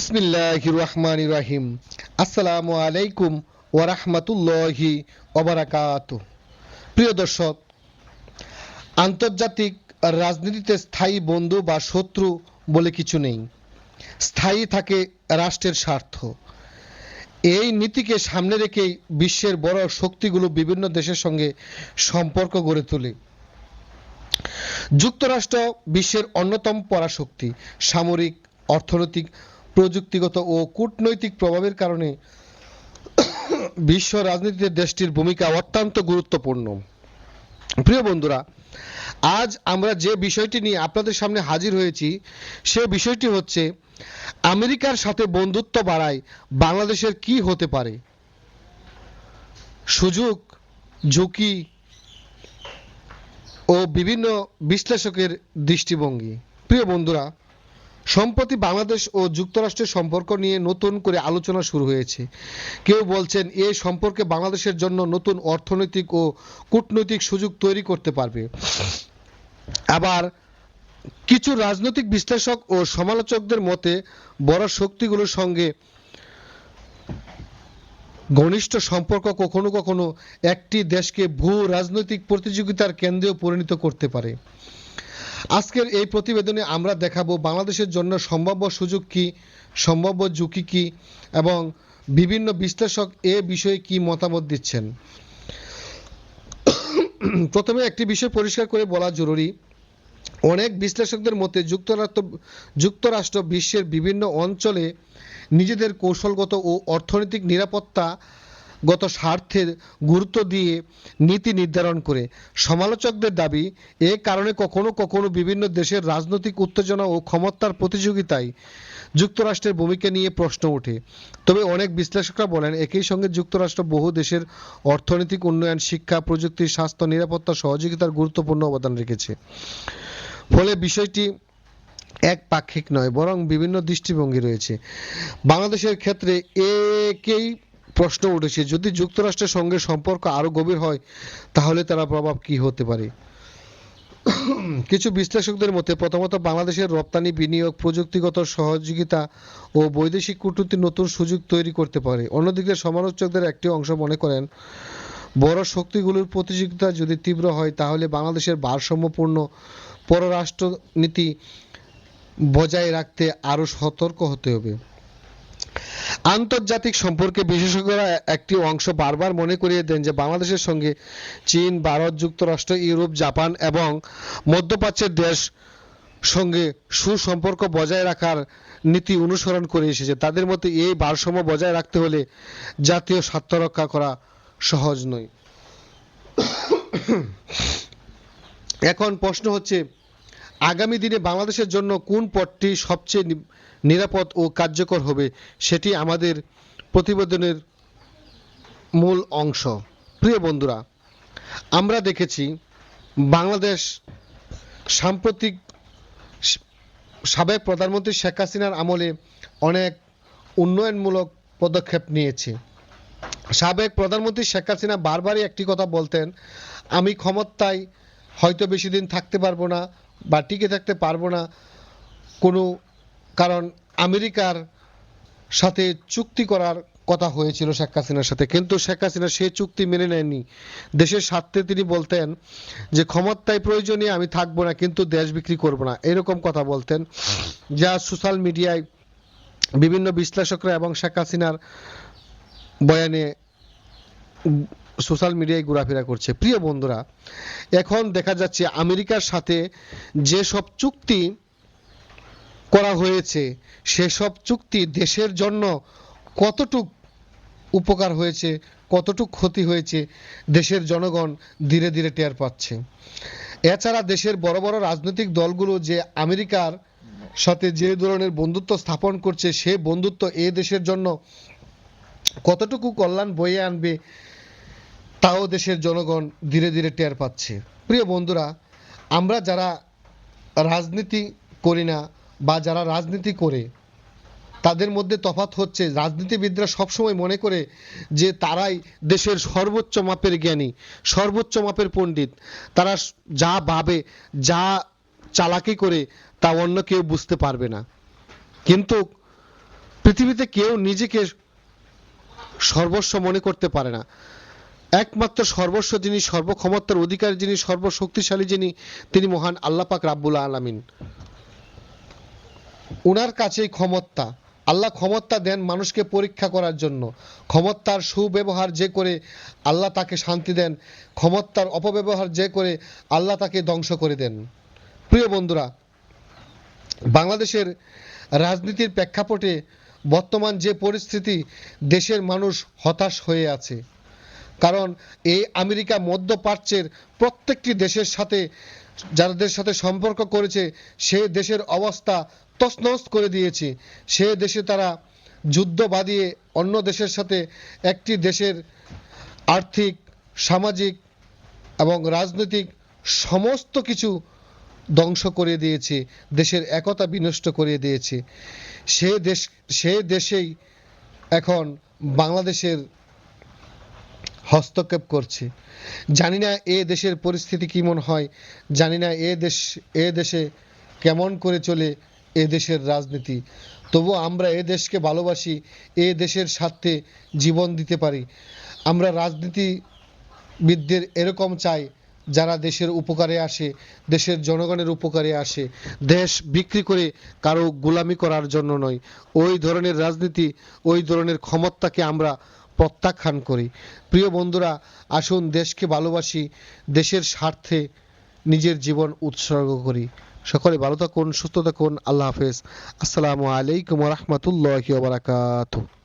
বিসমিল্লাহির রহমানির রহিম। আসসালামু আলাইকুম ওয়া রাহমাতুল্লাহি ওয়া বারাকাতুহু। প্রিয় দর্শক, আন্তর্জাতিক রাজনীতিতে স্থায়ী বন্ধু বা শত্রু বলে কিছু নেই। স্থায়ী থাকে রাষ্ট্রের স্বার্থ। এই নীতিকে সামনে রেখেই বিশ্বের বড় শক্তিগুলো বিভিন্ন দেশের সঙ্গে সম্পর্ক গড়ে তোলে। যুক্তরাষ্ট্র বিশ্বের অন্যতম পরাশক্তি। সামরিক, অর্থনৈতিক, প্রযুক্তিগত ও কূটনৈতিক প্রভাবের কারণে বিশ্ব রাজনীতিতে দেশটির ভূমিকা অত্যন্ত গুরুত্বপূর্ণ। প্রিয় বন্ধুরা, আজ আমরা যে বিষয়টি নিয়ে আপনাদের সামনে হাজির হয়েছি সে বিষয়টি হচ্ছে আমেরিকার সাথে বন্ধুত্ব বাড়ায় বাংলাদেশের কি হতে পারে, সুযোগ, ঝুঁকি ও বিভিন্ন বিশ্লেষকের দৃষ্টিভঙ্গি। প্রিয় বন্ধুরা, সম্প্রতি বাংলাদেশ ও যুক্তরাষ্ট্রের সম্পর্ক নিয়ে নতুন করে আলোচনা শুরু হয়েছে। কেউ বলছেন এই সম্পর্কে বাংলাদেশের জন্য নতুন অর্থনৈতিক ও কূটনৈতিক সুযোগ তৈরি করতে পারবে। আবার কিছু রাজনৈতিক বিশ্লেষক ও সমালোচকদের মতে বড় শক্তিগুলোর সঙ্গে ঘনিষ্ঠ সম্পর্ক কখনো কখনো একটি দেশকে ভূ রাজনৈতিক প্রতিযোগিতার কেন্দ্রেও পরিণত করতে পারে। আজকের এই প্রতিবেদনে আমরা দেখাবো বাংলাদেশের জন্য সম্ভাব্য সুযোগ কি, সম্ভাব্য ঝুঁকি কি এবং বিভিন্ন বিশ্লেষক এ বিষয়ে কি মতামত দিচ্ছেন। প্রথমে একটি বিষয় পরিষ্কার করে বলা জরুরি, অনেক বিশ্লেষকদের মতে যুক্তরাষ্ট্র বিশ্বের বিভিন্ন অঞ্চলে নিজেদের কৌশলগত ও অর্থনৈতিক নিরাপত্তাগত স্বার্থের গুরুত্ব দিয়ে নীতি নির্ধারণ করে। সমালোচকদের দাবি, এ কারণে কখনো কখনো বিভিন্ন দেশের রাজনৈতিক উত্তেজনা ও ক্ষমতার প্রতিযোগিতায় যুক্তরাষ্ট্রের ভূমিকা নিয়ে প্রশ্ন ওঠে। তবে অনেক বিশ্লেষকরা বলেন একই সঙ্গে যুক্তরাষ্ট্র বহু দেশের অর্থনৈতিক উন্নয়ন, শিক্ষা, প্রযুক্তি, স্বাস্থ্য, নিরাপত্তা সহযোগিতার গুরুত্বপূর্ণ অবদান রেখেছে। ফলে বিষয়টি একপাক্ষিক নয়, বরং বিভিন্ন দৃষ্টিভঙ্গি রয়েছে। বাংলাদেশের ক্ষেত্রে একেই প্রশ্ন উঠেছে, যদি যুক্তরাষ্ট্রের সঙ্গে সম্পর্ক আরও গভীর হয় তাহলে তার প্রভাব কি হতে পারে। কিছু বিশ্লেষকদের মতে প্রথমত বাংলাদেশের রপ্তানি, বিনিয়োগ, প্রযুক্তিগত সহযোগিতা ও বৈদেশিক কূটনীতি নতুন সুযোগ তৈরি করতে পারে। অন্যদিকে সমালোচকদের একটি অংশ মনে করেন বড় শক্তিগুলোর প্রতিযোগিতা যদি তীব্র হয় তাহলে বাংলাদেশের ভারসাম্যপূর্ণ পররাষ্ট্রনীতি বজায় রাখতে আরও সতর্ক হতে হবে। আন্তর্জাতিক সম্পর্কে বিশেষজ্ঞরা একটি অংশ বারবার মনে করিয়ে দেন যে বাংলাদেশের সঙ্গে চীন, ভারত, যুক্তরাষ্ট্র, ইউরোপ, জাপান এবং মধ্যপ্রাচ্যের দেশ সঙ্গে সুসম্পর্ক বজায় রাখার নীতি অনুসরণ করে এসেছে। তাদের মতে এই ভারসাম্য বজায় রাখতে হলে জাতীয় স্বার্থ রক্ষা করা সহজ নয়। এখন প্রশ্ন হচ্ছে, আগামী দিনে বাংলাদেশের জন্য কোন পথটি সবচেয়ে নিরাপদ ও কার্যকর হবে, সেটি আমাদের প্রতিবেদনের মূল অংশ। প্রিয় বন্ধুরা, আমরা দেখেছি বাংলাদেশ সাম্প্রতিক সাবেক প্রধানমন্ত্রী শেখ হাসিনার আমলে অনেক উন্নয়নমূলক পদক্ষেপ নিয়েছে। সাবেক প্রধানমন্ত্রী শেখ হাসিনা বারবারই একটি কথা বলতেন, আমি ক্ষমতায় হয়তো বেশি দিন থাকতে পারবো না বা টিকে থাকতে পারবো না, কারণ আমেরিকার সাথে চুক্তি করার কথা হয়েছিল শেখ হাসিনার সাথে, কিন্তু শেখ হাসিনা সেই চুক্তি মেনে নেয়নি। দেশের স্বার্থে তিনি বলতেন যে ক্ষমতায় প্রয়োজনে আমি থাকবো না, কিন্তু দেশ বিক্রি করবো না, এরকম কথা বলতেন, যা সোশ্যাল মিডিয়ায় বিভিন্ন বিশ্লেষকরা এবং শেখ হাসিনার বয়ানে সোশ্যাল মিডিয়ায় ঘোরাফেরা করছে। প্রিয় বন্ধুরা, এখন দেখা যাচ্ছে আমেরিকার সাথে যেসব চুক্তি করা হয়েছে সেসব চুক্তি দেশের জন্য কতটুক উপকার হয়েছে, কতটুক ক্ষতি হয়েছে দেশের জনগণ ধীরে ধীরে টের পাচ্ছে। এছাড়া দেশের বড় বড় রাজনৈতিক দলগুলো যে আমেরিকার সাথে যে ধরনের বন্ধুত্ব স্থাপন করছে, সে বন্ধুত্ব এ দেশের জন্য কতটুকু কল্যাণ বয়ে আনবে তাও দেশের জনগণ ধীরে ধীরে টের পাচ্ছে। প্রিয় বন্ধুরা, আমরা যারা রাজনীতি করি না বা যারা রাজনীতি করে তাদের মধ্যে তফাৎ হচ্ছে, রাজনীতিবিদরা সবসময় মনে করে যে তারাই দেশের সর্বোচ্চ মাপের জ্ঞানী, সর্বোচ্চ মাপের পণ্ডিত, তারা যা ভাবে, যা চালাকি করে তা অন্য কেউ বুঝতে পারবে না। কিন্তু পৃথিবীতে কেউ নিজেকে সর্বস্ব মনে করতে পারে না। একমাত্র সর্বস্ব যিনি, সর্বক্ষমতার অধিকারী যিনি, সর্বশক্তিশালী যিনি, তিনি মহান আল্লাহ পাক রাব্বুল আলামিন। উনার কাছেই ক্ষমতা। আল্লাহ ক্ষমতা দেন মানুষকে পরীক্ষা করার জন্য। ক্ষমতার সুব্যবহার যে করে আল্লাহ তাকে শান্তি দেন, ক্ষমতার অপব্যবহার যে করে আল্লাহ তাকে ধ্বংস করে দেন। প্রিয় বন্ধুরা, বাংলাদেশের রাজনীতির প্রেক্ষাপটে বর্তমান যে পরিস্থিতি, দেশের মানুষ হতাশ হয়ে আছে। কারণ এই আমেরিকা মধ্যপ্রাচ্যের প্রত্যেকটি দেশের সাথে, যাদের সাথে সম্পর্ক করেছে, সে দেশের অবস্থা তছনছ করে দিয়েছে। সে দেশে তারা যুদ্ধ বাঁধিয়ে অন্য দেশের সাথে একটি দেশের আর্থিক, সামাজিক এবং রাজনৈতিক সমস্ত কিছু ধ্বংস করে দিয়েছে, দেশের একতা বিনষ্ট করে দিয়েছে। সে দেশেই এখন বাংলাদেশের হস্তক্ষেপ করছে। জানি না এ দেশের পরিস্থিতি কেমন হয়, জানি না এ দেশে কেমন করে চলে এ দেশের রাজনীতি। তবু আমরা এ দেশকে ভালোবাসি, এ দেশের স্বার্থে জীবন দিতে পারি। আমরা রাজনীতিবিদদের এরকম চাই যারা দেশের উপকারে আসে, দেশের জনগণের উপকারে আসে, দেশ বিক্রি করে কারো গোলামি করার জন্য নয়। ওই ধরনের রাজনীতি, ওই ধরনের ক্ষমতাকে আমরা প্রত্যাখ্যান করি। প্রিয় বন্ধুরা, আসুন দেশকে ভালোবাসি, দেশের স্বার্থে নিজের জীবন উৎসর্গ করি। সকলে ভালো থাকুন, সুস্থ থাকুন। আল্লাহ হাফেজ। আসসালামু আলাইকুম ওয়া রাহমাতুল্লাহি ওয়া বারাকাতুহু।